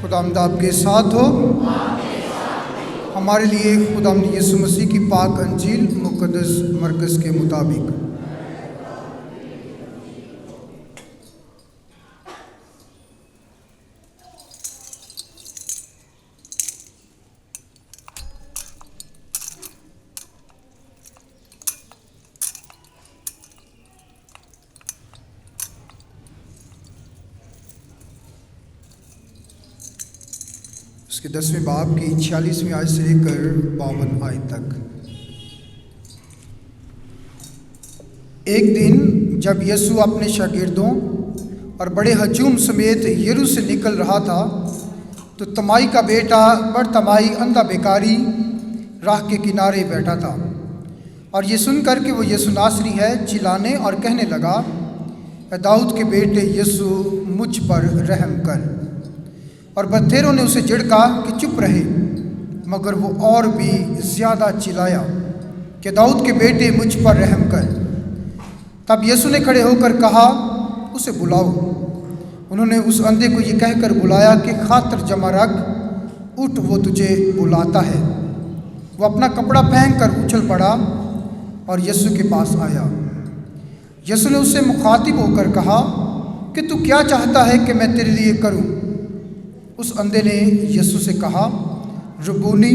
خداوند آپ کے ساتھ ہو۔ ہمارے لیے خداوند یسوع مسیح کی پاک انجیل مقدس مرکز کے مطابق۔ اس کے 10ویں باب کی 46ویں آیت سے لے کر 52 آیت تک۔ ایک دن جب یسوع اپنے شاگردوں اور بڑے ہجوم سمیت یرو سے نکل رہا تھا تو تمائی کا بیٹا برتمائی اندھا بیکاری راہ کے کنارے بیٹھا تھا، اور یہ سن کر کہ وہ یسوع ناصری ہے چلانے اور کہنے لگا، اے داؤد کے بیٹے یسوع مجھ پر رحم کر۔ اور بتھیروں نے اسے جھڑکا کہ چپ رہے، مگر وہ اور بھی زیادہ چلایا کہ داؤد کے بیٹے مجھ پر رحم کر۔ تب یسوع نے کھڑے ہو کر کہا، اسے بلاؤ۔ انہوں نے اس اندھے کو یہ کہہ کر بلایا کہ خاطر جمع رکھ، اٹھ وہ تجھے بلاتا ہے۔ وہ اپنا کپڑا پہن کر اچھل پڑا اور یسوع کے پاس آیا۔ یسوع نے اس سے مخاطب ہو کر کہا کہ تو کیا چاہتا ہے کہ میں تیرے لیے کروں؟ اس اندھے نے یسوع سے کہا، ربونی،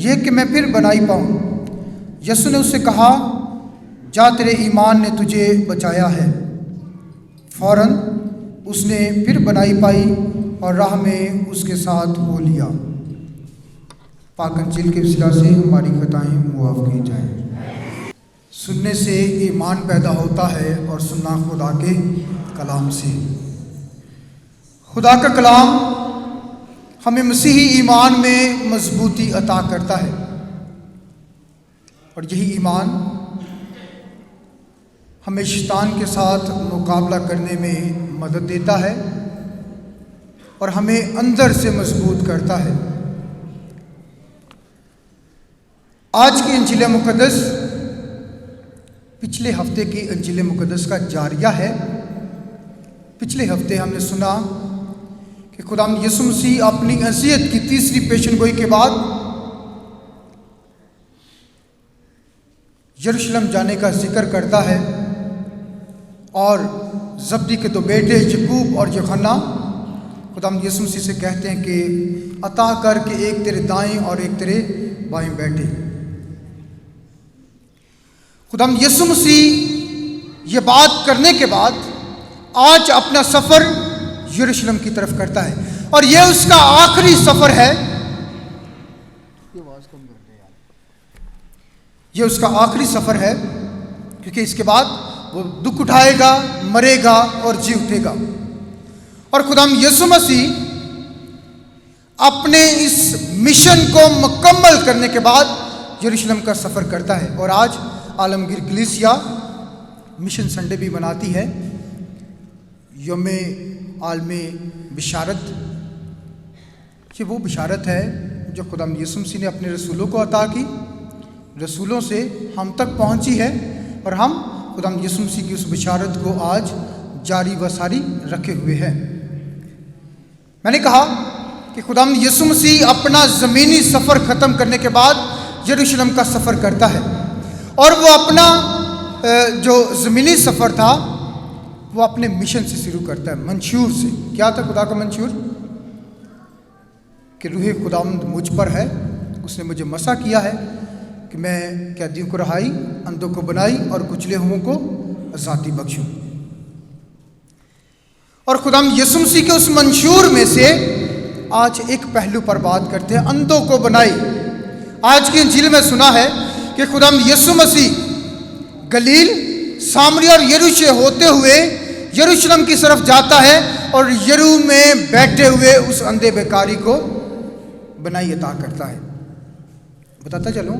یہ کہ میں پھر بنائی پاؤں۔ یسوع نے اس سے کہا، جا، تیرے ایمان نے تجھے بچایا ہے۔ فوراً اس نے پھر بنائی پائی اور راہ میں اس کے ساتھ ہو لیا۔ پاک انجیل کے وسیلہ سے ہماری خطائیں معاف کی جائیں۔ سننے سے ایمان پیدا ہوتا ہے اور سننا خدا کے کلام سے۔ خدا کا کلام ہمیں مسیحی ایمان میں مضبوطی عطا کرتا ہے، اور یہی ایمان ہمیں شیطان کے ساتھ مقابلہ کرنے میں مدد دیتا ہے اور ہمیں اندر سے مضبوط کرتا ہے۔ آج کی انجیل مقدس پچھلے ہفتے کی انجیل مقدس کا جاریہ ہے۔ پچھلے ہفتے ہم نے سنا کہ خداوند یسوع مسیح اپنی اذیت کی تیسری پیشن گوئی کے بعد یروشلم جانے کا ذکر کرتا ہے، اور زبدی کے دو بیٹے یعقوب اور یوحنا خداوند یسوع مسیح سے کہتے ہیں کہ عطا کر کے ایک تیرے دائیں اور ایک تیرے بائیں بیٹھے۔ خداوند یسوع مسیح یہ بات کرنے کے بعد آج اپنا سفر یروشلم کی طرف کرتا ہے، اور یہ اس کا آخری سفر ہے۔ یہ اس کا آخری سفر ہے، کیونکہ اس کے بعد وہ دکھ اٹھائے گا، مرے گا اور جی اٹھے گا۔ اور خداوند یسوع مسیح اپنے اس مشن کو مکمل کرنے کے بعد یروشلم کا سفر کرتا ہے، اور آج عالمگیر کلیسیا مشن سنڈے بھی مناتی ہے، یوم عالم بشارت۔ یہ وہ بشارت ہے جو خداوند یسوع مسیح نے اپنے رسولوں کو عطا کی، رسولوں سے ہم تک پہنچی ہے، اور ہم خداوند یسوع مسیح کی اس بشارت کو آج جاری و ساری رکھے ہوئے ہیں۔ میں نے کہا کہ خداوند یسوع مسیح اپنا زمینی سفر ختم کرنے کے بعد یروشلم کا سفر کرتا ہے، اور وہ اپنا جو زمینی سفر تھا وہ اپنے مشن سے شروع کرتا ہے، منشور سے۔ کیا تھا خدا کا منشور؟ کہ روح خداوند مجھ پر ہے، اس نے مجھے مسح کیا ہے کہ میں قیدیوں کو رہائی، اندھوں کو بنائی اور کچلے ہوئوں کو آزادی بخشوں۔ اور خداوند یسوع مسیح کے اس منشور میں سے آج ایک پہلو پر بات کرتے ہیں، اندھوں کو بنائی۔ آج کی انجیل میں سنا ہے کہ خداوند یسوع مسیح گلیل، سامریا اور یرو سے ہوتے ہوئے یروشلم کی طرف جاتا ہے، اور یرو میں بیٹھے ہوئے اس اندھے بیکاری کو بنائی عطا کرتا ہے۔ بتاتا چلوں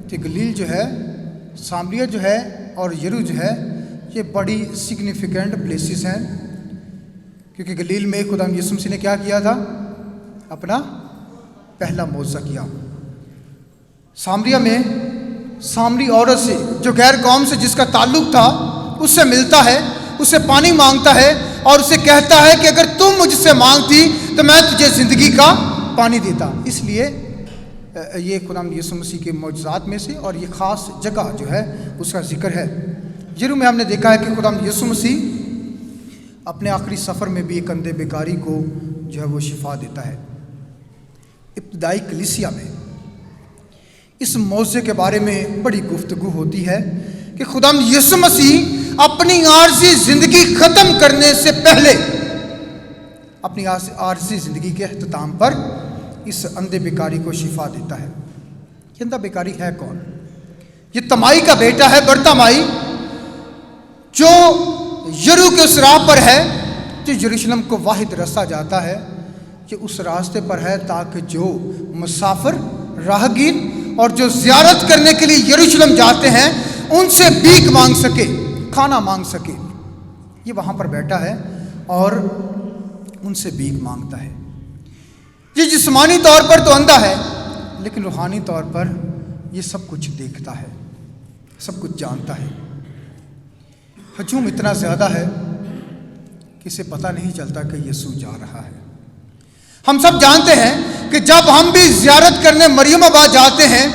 کہ گلیل جو ہے، سامریا جو ہے اور یرو جو ہے، یہ بڑی سگنیفیکنٹ پلیسز ہیں، کیونکہ گلیل میں خداوند یسوع مسیح نے کیا کیا تھا؟ اپنا پہلا معجزہ کیا۔ سامریا میں سامری عورت سے، جو غیر قوم سے جس کا تعلق تھا، اس سے ملتا ہے، اس سے پانی مانگتا ہے اور اسے کہتا ہے کہ اگر تم مجھ سے مانگتی تو میں تجھے زندگی کا پانی دیتا. اس لیے یہ خداوند یسوع مسیح کے معجزات میں سے اور یہ خاص جگہ جو ہے اس کا ذکر ہے. یریحو میں ہم نے دیکھا ہے کہ خداوند یسوع مسیح اپنے آخری سفر میں بھی ایک اندھے بیکاری کو جو ہے وہ شفا دیتا ہے. ابتدائی کلیسیا میں اس موضوع کے بارے میں بڑی گفتگو ہوتی ہے کہ خداوند یسوع مسیح اپنی عارضی زندگی ختم کرنے سے پہلے اپنی عارضی زندگی کے اختتام پر اس اندھے بیکاری کو شفا دیتا ہے. یہ اندھا بیکاری ہے کون؟ یہ تمائی کا بیٹا ہے برتمائی، جو یریحو کے اس راہ پر ہے جو یروشلم کو واحد رستہ جاتا ہے. یہ اس راستے پر ہے تاکہ جو مسافر، راہگیر اور جو زیارت کرنے کے لیے یروشلم جاتے ہیں ان سے بھیک مانگ سکے، کھانا مانگ سکے. یہ وہاں پر بیٹھا ہے اور ان سے بھیک مانگتا ہے. یہ جسمانی طور پر تو اندھا ہے لیکن روحانی طور پر یہ سب کچھ دیکھتا ہے، سب کچھ جانتا ہے. ہجوم اتنا زیادہ ہے کہ اسے پتہ نہیں چلتا کہ یسوع جا رہا ہے. ہم سب جانتے ہیں کہ جب ہم بھی زیارت کرنے مریم آباد جاتے ہیں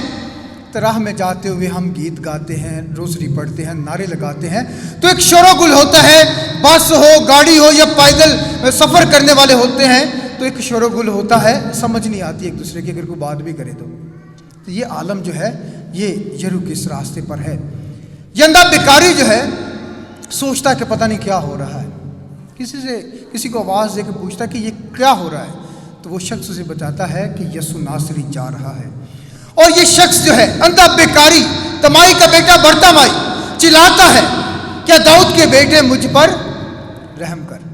تو راہ میں جاتے ہوئے ہم گیت گاتے ہیں، روزری پڑھتے ہیں، نعرے لگاتے ہیں تو ایک شور و گل ہوتا ہے. بس ہو، گاڑی ہو یا پیدل سفر کرنے والے ہوتے ہیں تو ایک شور و گل ہوتا ہے. سمجھ نہیں آتی ایک دوسرے کی، اگر کوئی بات بھی کرے تو یہ عالم جو ہے یہ یریحو کے اس راستے پر ہے. یہ اندھا بیکاری جو ہے سوچتا ہے کہ پتہ نہیں کیا ہو رہا ہے. کسی کو آواز دے کے پوچھتا کہ یہ کیا ہو رہا ہے تو وہ شخص اسے بتاتا ہے کہ یسوع ناصری جا رہا ہے. اور یہ شخص جو ہے اندھا بیکاری، تمائی کا بیٹا برتمائی، چلاتا ہے کیا داؤد کے بیٹے مجھ پر رحم کر.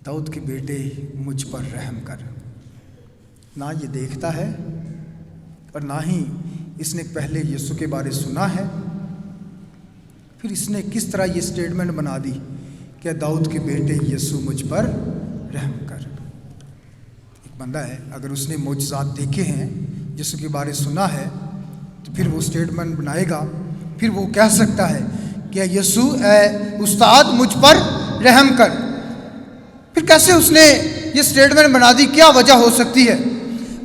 داؤد کے بیٹے مجھ پر رحم کر. نہ یہ دیکھتا ہے اور نہ ہی اس نے پہلے یسوع کے بارے سنا ہے. پھر اس نے کس طرح یہ سٹیٹمنٹ بنا دی کہ داؤد کے بیٹے یسوع مجھ پر رحم کر. ایک بندہ ہے اگر اس نے معجزات دیکھے ہیں، یسوع کے بارے سنا ہے تو پھر وہ سٹیٹمنٹ بنائے گا. پھر وہ کہہ سکتا ہے کہ یسوع اے استاد مجھ پر رحم کر. پھر کیسے اس نے یہ سٹیٹمنٹ بنا دی؟ کیا وجہ ہو سکتی ہے؟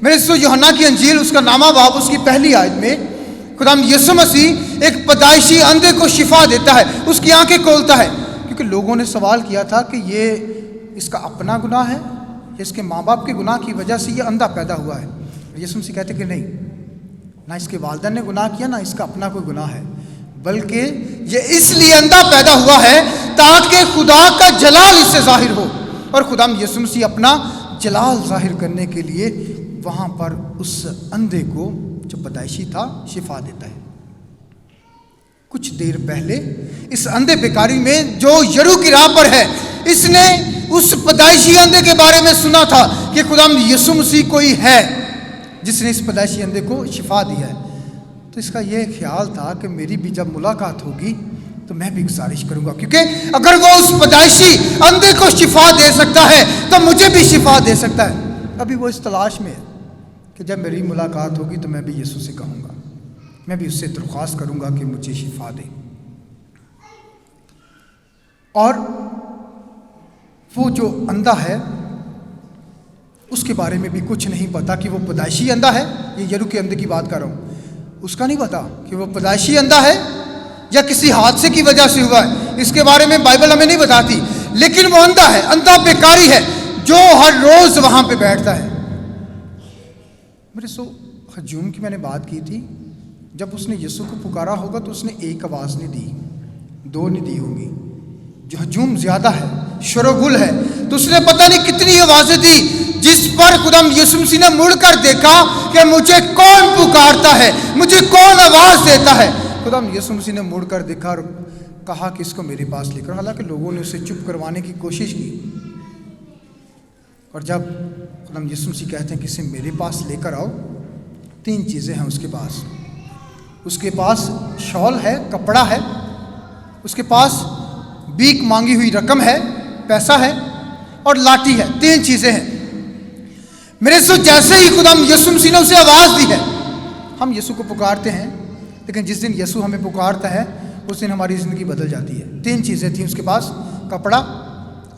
میرے دوستو، یوحنا کی انجیل اس کا نامہ باب اس کی پہلی آیت میں خداوند یسوع مسیح ایک پیدائشی اندھے کو شفا دیتا ہے، اس کی آنکھیں کھولتا ہے. کیونکہ لوگوں نے سوال کیا تھا کہ یہ اس کا اپنا گناہ ہے یا اس کے ماں باپ کے گناہ کی وجہ سے یہ اندھا پیدا ہوا ہے. یسوع مسیح کہتے کہ نہیں، نہ اس کے والدین نے گناہ کیا، نہ اس کا اپنا کوئی گناہ ہے، بلکہ یہ اس لیے اندھا پیدا ہوا ہے تاکہ خدا کا جلال اس سے ظاہر ہو. اور خداوند یسوع مسیح اپنا جلال ظاہر کرنے کے لیے وہاں پر اس اندھے کو جو پیدائشی تھا شفا دیتا ہے. کچھ دیر پہلے اس اندھے بیکاری میں جو یریحو کی راہ پر ہے، اس نے اس پیدائشی اندھے کے بارے میں سنا تھا کہ خداوند یسوع مسیح کوئی ہے جس نے اس پیدائشی اندھے کو شفا دیا ہے. تو اس کا یہ خیال تھا کہ میری بھی جب ملاقات ہوگی تو میں بھی گزارش کروں گا، کیونکہ اگر وہ اس پیدائشی اندھے کو شفا دے سکتا ہے تو مجھے بھی شفا دے سکتا ہے. ابھی وہ اس تلاش میں ہے کہ جب میری ملاقات ہوگی تو میں بھی یسوع سے کہوں گا، میں بھی اس سے درخواست کروں گا کہ مجھے شفا دے. اور وہ جو اندھا ہے اس کے بارے میں بھی کچھ نہیں پتا کہ وہ پیدائشی اندھا ہے. یہ یریحو کے اندھے کی بات کر رہا ہوں. اس کا نہیں پتا کہ وہ پیدائشی اندھا ہے یا کسی حادثے کی وجہ سے ہوا ہے. اس کے بارے میں بائبل ہمیں نہیں بتاتی، لیکن وہ اندھا ہے، اندھا بیکاری ہے جو ہر روز وہاں پہ بیٹھتا ہے. میرے ہجوم کی میں نے بات کی تھی، جب اس نے یسوع کو پکارا ہوگا تو اس نے ایک آواز نہیں دی، دو نہیں دی ہوگی. جو ہجوم زیادہ ہے، شور و گل ہے، تو اس نے پتہ نہیں کتنی آوازیں دی، جس پر خداوند یسوع مسیح نے مڑ کر دیکھا کہ مجھے کون پکارتا ہے، مجھے کون آواز دیتا ہے. خداوند یسوع مسیح نے مڑ کر دیکھا اور کہا کہ اس کو میرے پاس لے کر. حالانکہ لوگوں نے اسے چپ کروانے کی کوشش کی، اور جب خداوند یسوع مسیح کہتے ہیں کہ اسے میرے پاس لے کر آؤ، تین چیزیں ہیں اس کے پاس. اس کے پاس شال ہے، کپڑا ہے، اس کے پاس بھیک مانگی ہوئی رقم ہے، پیسہ ہے، اور لاٹھی ہے. تین چیزیں ہیں. میرے سے جیسے ہی خداوند یسوع مسیح نے اسے آواز دی ہے، ہم یسوع کو پکارتے ہیں، لیکن جس دن یسوع ہمیں پکارتا ہے اس دن ہماری زندگی بدل جاتی ہے. تین چیزیں تھیں اس کے پاس، کپڑا،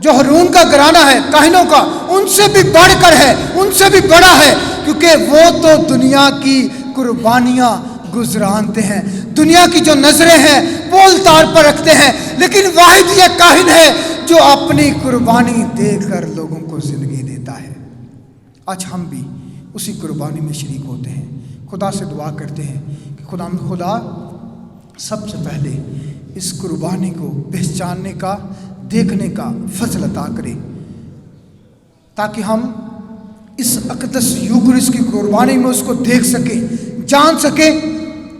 جو ہارون کا گھرانہ ہے کاہنوں کا، ان سے بھی بڑھ کر ہے، ان سے بھی بڑا ہے، کیونکہ وہ تو دنیا کی قربانیاں گزرانتے ہیں، دنیا کی جو نظریں ہیں پول تار پر رکھتے ہیں، لیکن واحد یہ کاہن ہے جو اپنی قربانی دے کر لوگوں کو زندگی دیتا ہے۔ آج ہم بھی اسی قربانی میں شریک ہوتے ہیں۔ خدا سے دعا کرتے ہیں کہ خدا سب سے پہلے اس قربانی کو پہچاننے کا، دیکھنے کا فضل عطا کرے، تاکہ ہم اس اقدس یوکرس کی قربانی میں اس کو دیکھ سکیں، جان سکیں،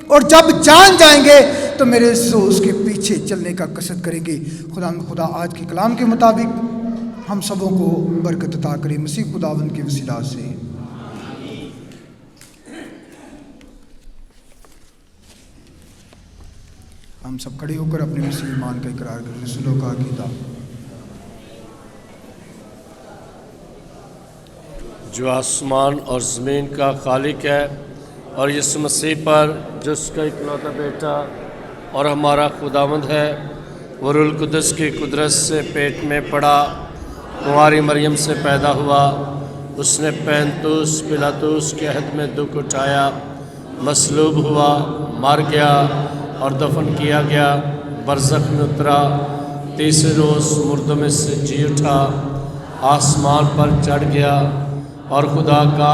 اور جب جان جائیں گے تو میرے سو اس کے پیچھے چلنے کا قصد کریں گے۔ خدا آج کے کلام کے مطابق ہم سبوں کو برکت عطا کرے، مسیح خداوند کے وسیلہ سے۔ ہم سب کھڑے ہو کر اپنے مسیح ایمان کا اقرار کریں۔ رسولوں کا عقیدہ۔ جو آسمان اور زمین کا خالق ہے، اور یسوع مسیح پر جو اس کا اکلوتا بیٹا اور ہمارا خداوند ہے، وہ روح القدس کی قدرت سے پیٹ میں پڑا، کنواری مریم سے پیدا ہوا، اس نے پینتوس پلاطوس کے عہد میں دکھ اٹھایا، مصلوب ہوا، مر گیا اور دفن کیا گیا، برزخ میں اترا، تیسرے روز مردوں میں سے جی اٹھا، آسمان پر چڑھ گیا اور خدا کا